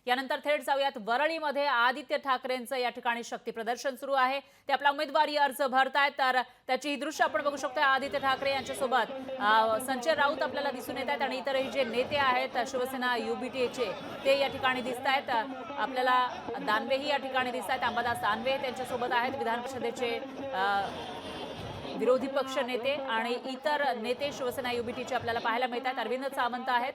यानंतर थेट जाऊयात वरळीमध्ये आदित्य ठाकरेंचं या ठिकाणी शक्ती प्रदर्शन सुरू आहे। ते आपला उमेदवारी अर्ज भरतायत, तर त्याची ही दृश्य आपण बघू शकतो। आदित्य ठाकरे यांच्यासोबत संजय राऊत आपल्याला दिसून येत आहेत आणि इतरही जे नेते आहेत शिवसेना युबीटीचे ते या ठिकाणी दिसत आहेत। आपल्याला दानवेही या ठिकाणी दिसत आहेत, अंबादास दानवे त्यांच्यासोबत आहेत, विधान परिषदेचे विरोधी पक्ष नेते आणि इतर नेते शिवसेना युबीटीचे आपल्याला पाहायला मिळतात। अरविंद सावंत आहेत,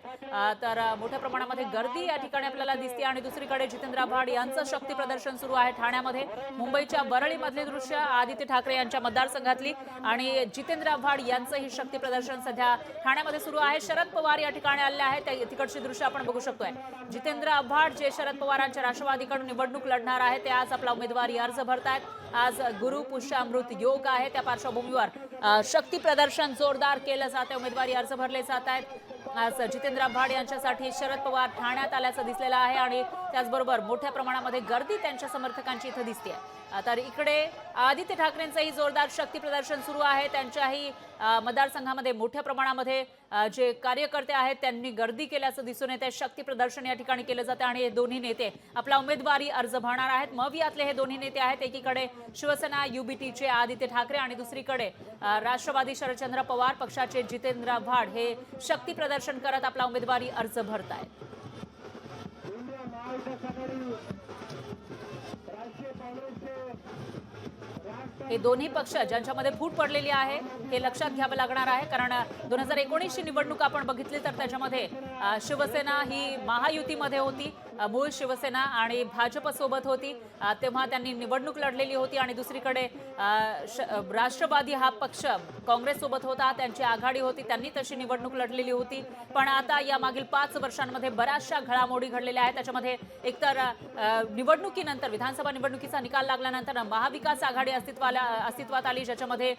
तर मोठ्या प्रमाणामध्ये गर्दी या ठिकाणी आपल्याला दिसते। आणि दुसरीकडे जितेंद्र आव्हाड यांचं शक्ती प्रदर्शन सुरू आहे ठाण्यामध्ये। मुंबईच्या वरळीमधले दृश्य आदित्य ठाकरे यांच्या मतदारसंघातली आणि जितेंद्र आव्हाड यांचं ही शक्ती प्रदर्शन सध्या ठाण्यामध्ये सुरू आहे। शरद पवार या ठिकाणी आले आहेत, तिकडची दृश्य आपण बघू शकतोय। जितेंद्र आव्हाड जे शरद पवारांच्या राष्ट्रवादीकडून निवडणूक लढणार आहेत, ते आज आपला उमेदवारी अर्ज भरतायत। आज गुरु पुष्यामृत योग आहे, त्या पार्श्वभूमीवर शक्ती प्रदर्शन जोरदार केलं जाते, उमेदवारी अर्ज भरले जात आहेत। आज जितेंद्र आव्हाड यांच्यासाठी शरद पवार ठाण्यात आल्याचं दिसलेलं आहे आणि त्याचबरोबर मोठ्या प्रमाणामध्ये गर्दी त्यांच्या समर्थकांची इथं दिसते। तर इकडे आदित्य ठाकरेंचंही जोरदार शक्ती प्रदर्शन सुरू आहे। त्यांच्याही मतदारसंघामध्ये मोठ्या प्रमाणामध्ये जे कार्यकर्ते आहेत त्यांनी गर्दी केल्याचं दिसून येते। शक्ती प्रदर्शन या ठिकाणी केलं जातं आणि हे दोन्ही नेते आपला उमेदवारी अर्ज भरणार आहेत। मवियातले हे दोन्ही नेते आहेत, एकीकडे शिवसेना युबीटीचे आदित्य ठाकरे आणि दुसरीकडे राष्ट्रवादी शरदचंद्र पवार पक्षाचे जितेंद्र आव्हाड हे शक्ती प्रदर्शन करत आपला उमेदवारी अर्ज भरतायत। हे दोन्ही पक्ष ज्यांच्यामध्ये फूट पडलेली आहे हे लक्षात घ्यावं लागणार आहे, कारण 2019 ची निवडणूक आपण बघितली तर त्याच्यामध्ये शिवसेना ही महायुतीमध्ये होती, मूळ शिवसेना आणि भाजप सोबत होती, तेव्हा त्यांनी निवडणूक लढलेली होती। आणि दुसरीकडे राष्ट्रवादी हा पक्ष काँग्रेस सोबत होता, त्यांची आघाडी होती, त्यांनी तशी निवडणूक लढलेली होती। पण आता या मागील 5 वर्षांमध्ये बऱ्याचशा घडामोडी घडलेल्या आहेत। त्याच्यामध्ये एकतर निवडणुकीनंतर विधानसभा निवडणुकीचा निकाल लागल्यानंतर महाविकास आघाडी अस्तित्वात आली, ज्याच्यामध्ये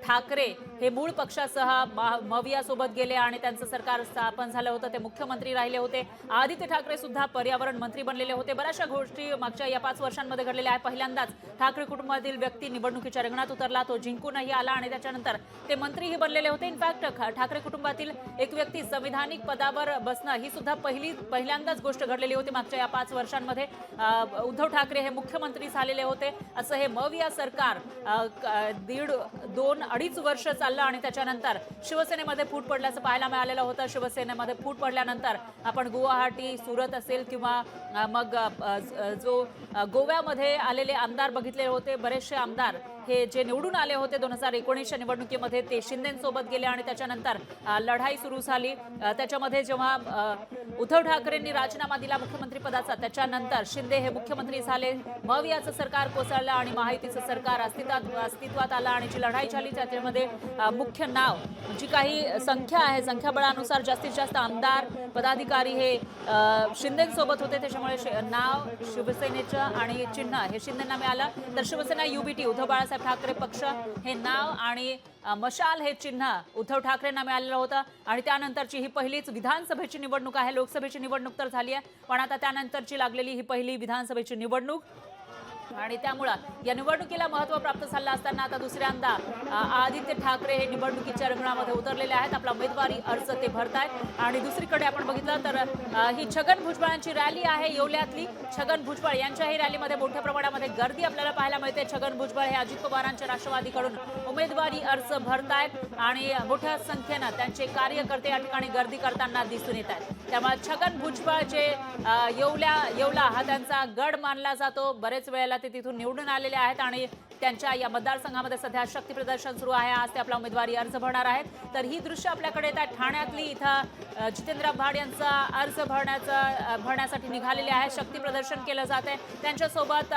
ठाकरे हे मूळ पक्षासह मविया सोबत गेले आणि त्यांचं सरकार स्थापन झालं होतं, ते मुख्यमंत्री राहिले होते। आदित्य ठाकरे सुद्धा पर्यावरण मंत्री बनलेले होते। बऱ्याचशा गोष्टी मागच्या या 5 वर्षांमध्ये घडलेल्या आहेत। पहिल्यांदाच ठाकरे कुटुंबातील व्यक्ती निवडणुकीच्या रिंगणात उतरला, तो जिंकूनही आला आणि त्याच्यानंतर ते मंत्रीही बनलेले होते। इनफॅक्ट ठाकरे कुटुंबातील एक व्यक्ती संविधानिक पदावर बसणं ही सुद्धा पहिल्यांदाच गोष्ट घडलेली होती मागच्या या 5 वर्षांमध्ये। उद्धव ठाकरे हे मुख्यमंत्री झालेले होते। असं हे मविया सरकार 2.5 वर्ष चाललं आणि त्याच्यानंतर शिवसेनेमध्ये फूट पडल्याचं पाहायला मिळालेलं होतं। शिवसेनेमध्ये फूट पडल्यानंतर आपण गुवाहाटी, सुरत असेल किंवा मग जो गोव्यामध्ये आलेले आमदार बघितले होते। बरेचसे आमदार हे जे निवडून आले होते 2019च्या निवडणुकीमध्ये ते शिंदेंसोबत गेले आणि त्याच्यानंतर लढाई सुरू झाली। त्याच्यामध्ये जेव्हा उद्धव ठाकरेंनी राजीनामा दिला मुख्यमंत्री पदाचा, त्याच्यानंतर शिंदे हे मुख्यमंत्री झाले, मवियाचं सरकार कोसळलं आणि महायुतीचं सरकार अस्तित्वात आलं आणि जी लढाई झाली त्याच्यामध्ये मुख्य नाव जी काही संख्या आहे, संख्याबळानुसार जास्तीत जास्त आमदार पदाधिकारी हे शिंदेंसोबत होते, त्याच्यामुळे नाव शिवसेनेचं आणि चिन्ह हे शिंदेंना मिळालं। तर शिवसेना युबीटी उद्धव बाळासाहेब ठाकरे पक्ष हे नाव आणि मशाल हे चिन्ह उद्धव ठाकरेंना मिळालेलं होतं। आणि त्यानंतरची ही पहिलीच विधानसभेची निवडणूक आहे। लोकसभेची निवडणूक तर झाली आहे, पण आता त्यानंतरची लागलेली ही पहिली विधानसभेची निवडणूक आणि त्यामुळे या निवडणुकीला महत्त्व प्राप्त झालं असताना आता दुसऱ्यांदा आदित्य ठाकरे हे निवडणुकीच्या रिंगणामध्ये उतरलेले आहेत, आपला उमेदवारी अर्ज ते भरतायत। आणि दुसरीकडे आपण बघितलं तर ही छगन भुजबळांची रॅली आहे येवल्यातली। छगन भुजबळ यांच्याही रॅलीमध्ये मोठ्या प्रमाणामध्ये गर्दी आपल्याला पाहायला मिळते। छगन भुजबळ हे अजित पवारांच्या राष्ट्रवादीकडून उमेदवारी अर्ज भरतायत आणि मोठ्या संख्येनं त्यांचे कार्यकर्ते या ठिकाणी गर्दी करताना दिसून येत आहेत। त्यामुळे छगन भुजबळ जे येवला हा त्यांचा गड मानला जातो, बरेच वेळेला ते तिथून निवडून आलेले आहेत आणि त्यांच्या या मतदारसंघामध्ये सध्या शक्ती प्रदर्शन सुरू आहे। आज ते आपला उमेदवारी अर्ज भरणार आहेत। तर ही दृश्य आपल्याकडे येतात ठाण्यातली, इथं जितेंद्र आव्हाड यांचा अर्ज भरण्यासाठी निघालेले आहे, शक्ती प्रदर्शन केलं जात आहे। त्यांच्यासोबत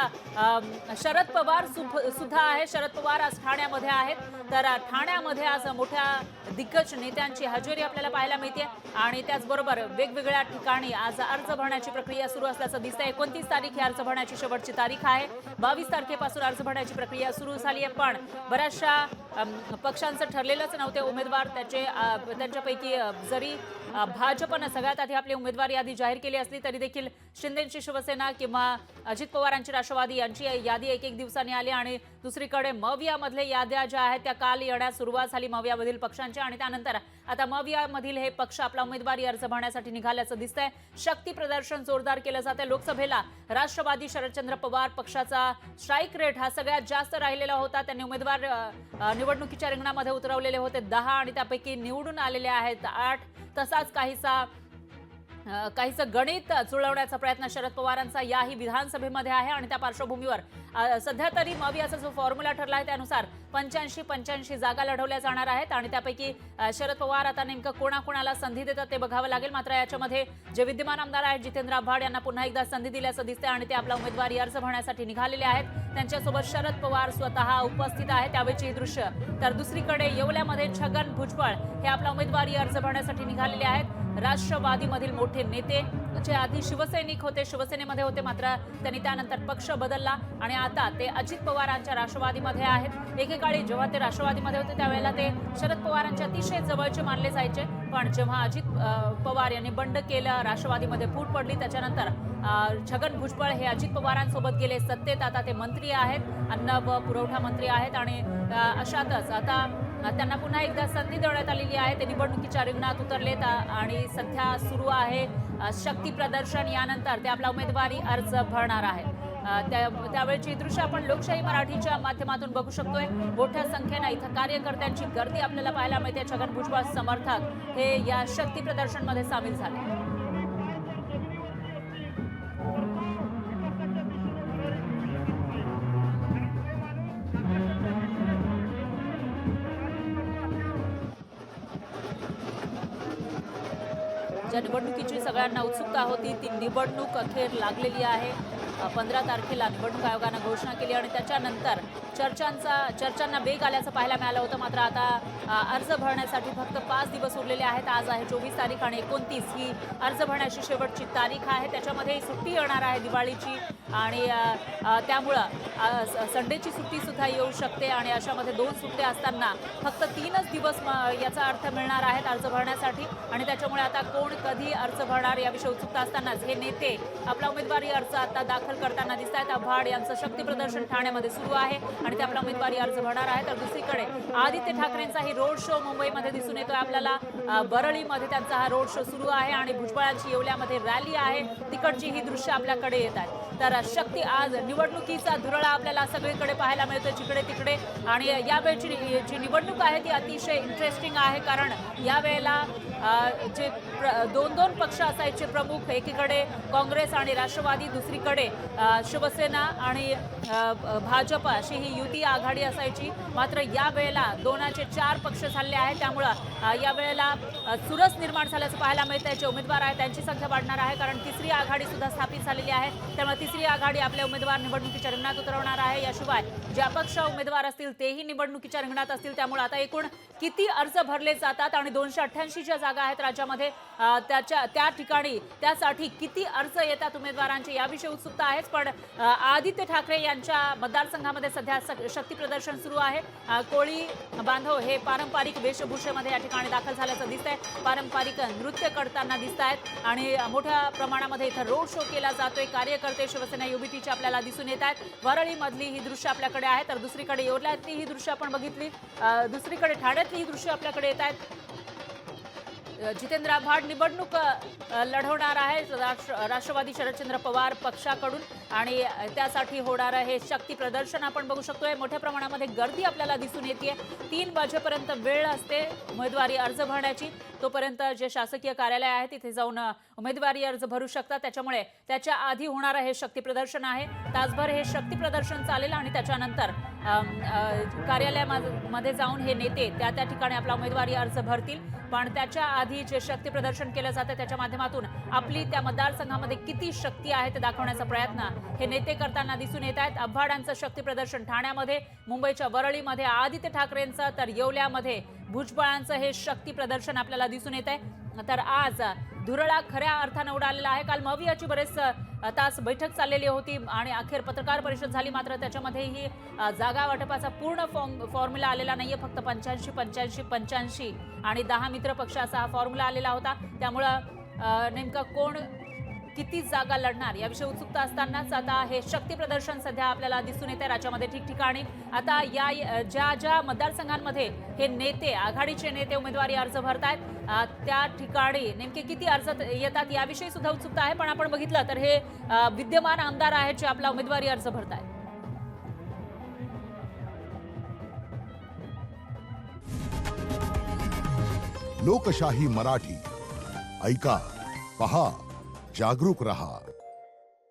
शरद पवार सुद्धा आहे। शरद पवार आज ठाण्यामध्ये आहेत, तर ठाण्यामध्ये आज मोठ्या दिग्गज नेत्यांची हजेरी आपल्याला पाहायला मिळते आणि त्याचबरोबर वेगवेगळ्या ठिकाणी आज अर्ज भरण्याची प्रक्रिया सुरू असल्याचं दिसतंय। 29 तारीख ही अर्ज भरण्याची शेवटची तारीख आहे। 22 तारखेपासून अर्ज भरण्याची प्रक्रिया सुरू झाली आहे, पण बऱ्याचशा पक्षांचं ठरलेलंच नव्हते उमेदवार। त्यांच्यापैकी जरी भाजपनं सगळ्यात आधी आपली उमेदवार यादी जाहीर केली असली तरी देखील शिंदेची शिवसेना किंवा अजित पवारांची राष्ट्रवादी यांची यादी एक दिवसांनी आली आणि दुसरीकडे मवियामधले याद्या ज्या आहेत त्या काल येण्यास सुरुवात झाली मवियामधील पक्षांच्या आणि त्यानंतर आता मवियामधील हे पक्ष आपला उमेदवारी अर्ज भरण्यासाठी निघाल्याचं दिसतंय. शक्ती प्रदर्शन जोरदार केलं जाते. लोकसभेला राष्ट्रवादी शरदचंद्र पवार पक्षाचा स्ट्राईक रेट हा सगळ्यात जास्त राहिलेला होता. त्यांनी उमेदवार निवडणुकीच्या रिंगणामध्ये उतरवलेले होते 10 आणि त्यापैकी निवडून आलेले आहेत 8. तसाच काहीसं गणित जुळवण्याचा प्रयत्न शरद पवारांचा याही विधानसभेमध्ये आहे आणि त्या पार्श्वभूमीवर सध्या तरी मवियाचा जो फॉर्म्युला ठरला आहे त्यानुसार 85 जागा लढवल्या जाणार आहेत आणि त्यापैकी शरद पवार आता नेमकं कोणाकोणाला संधी देतात ते बघावं लागेल. मात्र याच्यामध्ये जे विद्यमान आमदार आहेत जितेंद्र आव्हाड यांना पुन्हा एकदा संधी दिल्याचं दिसतंय आणि ते आपला उमेदवारी अर्ज भरण्यासाठी निघालेले आहेत. त्यांच्यासोबत शरद पवार स्वतः उपस्थित आहेत त्यावेळची ही दृश्य. तर दुसरीकडे येवल्यामध्ये छगन भुजबळ हे आपला उमेदवारी अर्ज भरण्यासाठी निघालेले आहेत. राष्ट्रवादीमधील मोठे नेते जे आधी शिवसैनिक होते, शिवसेनेमध्ये होते, मात्र त्यांनी त्यानंतर पक्ष बदलला आणि आता ते अजित पवारांच्या राष्ट्रवादीमध्ये आहेत. एकेकाळी जेव्हा ते राष्ट्रवादीमध्ये होते त्यावेळेला ते शरद पवारांच्या अतिशय जवळचे मानले जायचे, पण जेव्हा अजित पवार यांनी बंड केलं, राष्ट्रवादीमध्ये फूट पडली, त्याच्यानंतर छगन भुजबळ हे अजित पवारांसोबत गेले सत्तेत. आता ते मंत्री आहेत, अन्न व पुरवठा मंत्री आहेत आणि अशातच आता त्यांना पुन्हा एकदा संधी देण्यात आलेली आहे. ते निवडणुकीच्या रिंगणात उतरलेत आणि सध्या सुरू आहे शक्ती प्रदर्शन. यानंतर ते आपला उमेदवारी अर्ज भरणार आहेत. त्यावेळची दृश्य आपण लोकशाही मराठीच्या माध्यमातून बघू शकतोय. मोठ्या संख्येने इथं कार्यकर्त्यांची गर्दी आपल्याला पाहायला मिळते. छगन भुजबळ समर्थक हे या शक्ती प्रदर्शन मध्ये सामील झाले. ज्या निवडणुकीची सगळ्यांना उत्सुकता होती ती निवडणूक अखेर लागलेली आहे. 15 तारखेला निवडणूक आयोगानं घोषणा केली आणि त्याच्यानंतर चर्चांना वेग आल्याचं पाहायला मिळालं होतं. मात्र आता अर्ज भरण्यासाठी फक्त 5 दिवस उरलेले आहेत. आज आहे 24 तारीख आणि 29 ही अर्ज भरण्याची शेवटची तारीख आहे. त्याच्यामध्ये सुट्टी येणार आहे दिवाळीची आणि त्यामुळं संडेची सुट्टी सुद्धा येऊ शकते आणि अशामध्ये 2 सुट्ट्या असताना फक्त 3च दिवस याचा अर्थ मिळणार आहेत अर्ज भरण्यासाठी आणि त्याच्यामुळे आता कोण कधी अर्ज भरणार याविषयी उत्सुकता असतानाच हे नेते आपला उमेदवारी अर्ज आता दाखल करताना दिसत आहेत. आव्हाड यांचं शक्ती प्रदर्शन ठाण्यामध्ये सुरू आहे आणि ते आपला उमेदवारी अर्ज भरणार आहे. तर दुसरीकडे आदित्य ठाकरेंचाही रोड शो मुंबईमध्ये दिसून येतोय आपल्याला. बरळीमध्ये त्यांचा हा रोड शो सुरू आहे आणि भुजबळांची येवल्यामध्ये रॅली आहे. तिकडची ही दृश्य आपल्याकडे येत आहेत. तर शक्ती आज निवडणुकीचा धुरळा आपल्याला सगळीकडे पाहायला मिळतोय जिकडे तिकडे आणि यावेळची जी निवडणूक आहे ती अतिशय इंटरेस्टिंग आहे कारण यावेळेला जे 2 पक्ष असायचे प्रमुख, एकीकडे काँग्रेस आणि राष्ट्रवादी, दुसरीकडे शिवसेना आणि भाजप अशी ही युती आघाडी असायची. मात्र यावेळेला 2चे 4 पक्ष झाले आहेत त्यामुळं यावेळेला चुरस निर्माण झाल्याचं पाहायला मिळतंय. जे उमेदवार आहेत त्यांची संख्या वाढणार आहे कारण तिसरी आघाडी सुद्धा स्थापित झालेली आहे. त्यामुळे तिसरी आघाडी आपले उमेदवार निवडणुकीच्या रिंगणात उतरवणार आहे. याशिवाय जे अपक्ष उमेदवार असतील तेही निवडणुकीच्या रिंगणात असतील. त्यामुळे आता एकूण किती अर्ज भरले जातात आणि 288 ज्या जागा आहेत राज्यामध्ये त्या ठिकाणी त्यासाठी किती अर्ज येतात उमेदवारांचे याविषयी उत्सुकता आहेच. पण आदित्य ठाकरे यांच्या मतदारसंघामध्ये सध्या शक्ती प्रदर्शन सुरू आहे. कोळी बांधव हे पारंपरिक वेशभूषेमध्ये या ठिकाणी दाखल झाल्याचं दिसतंय. पारंपरिक नृत्य करताना दिसत आहेत आणि मोठ्या प्रमाणामध्ये इथं रोड शो केला जातोय. कार्यकर्ते शिवसेना युबीटीचे आपल्याला दिसून येत आहेत. वरळीमधली ही दृश्य आपल्याकडे आहे तर दुसरीकडे येवल्यातली ही दृश्य आपण बघितली. दुसरीकडे ठाण्यातली ही दृश्य आपल्याकडे येत आहेत. जितेंद्र आव्हाड निवडणूक लढवणार आहे राष्ट्रवादी शरदचंद्र पवार पक्षाकडून आणि त्यासाठी होणारं हे शक्ती प्रदर्शन आपण बघू शकतोय. मोठ्या प्रमाणामध्ये गर्दी आपल्याला दिसून येते. 3 वाजेपर्यंत वेळ असते उमेदवारी अर्ज भरण्याची. तोपर्यंत जे शासकीय कार्यालय आहे तिथे जाऊन उमेदवारी अर्ज भरू शकतात. त्याच्यामुळे त्याच्या आधी होणारं हे शक्ती प्रदर्शन आहे. तासभर हे शक्ती प्रदर्शन चालेल आणि त्याच्यानंतर कार्यालयामध्ये जाऊन हे नेते त्या ठिकाणी आपला उमेदवारी अर्ज भरतील. पण त्याच्या आधी जे शक्ती प्रदर्शन केलं जातं त्याच्या माध्यमातून आपली त्या मतदारसंघामध्ये किती शक्ती आहे ते दाखवण्याचा प्रयत्न हे नेते करताना दिसून येत आहेत. आव्हाडांचं शक्ती प्रदर्शन ठाण्यामध्ये, मुंबईच्या वरळीमध्ये आदित्य ठाकरेंचं, तर येवल्यामध्ये भुजबळांचं हे शक्ती प्रदर्शन आपल्याला दिसून येत आहे. तर आज धुरळा खऱ्या अर्थानं उडालेला आहे. काल मवियाची बरेच तास बैठक चाललेली होती आणि अखेर पत्रकार परिषद झाली. मात्र त्याच्यामध्येही जागा वाटपाचा पूर्ण फॉर्म्युला आलेला नाहीये. फक्त 85 आणि 10 मित्र पक्ष असा हा फॉर्म्युला आलेला होता. त्यामुळं नेमका कोण किती जागा लढणार याविषयी उत्सुकता असतानाच आता हे शक्ती प्रदर्शन सध्या आपल्याला दिसून येते राज्यामध्ये ठिकठिकाणी. आता या ज्या मतदारसंघांमध्ये हे नेते, आघाडीचे नेते उमेदवारी अर्ज भरतायत त्या ठिकाणी नेमके किती अर्ज येतात याविषयी सुद्धा उत्सुकता आहे. पण आपण बघितलं तर हे विद्यमान आमदार आहेत जे आपला उमेदवारी अर्ज भरतायत. लोकशाही मराठी ऐका, पहा, जागरूक रहा.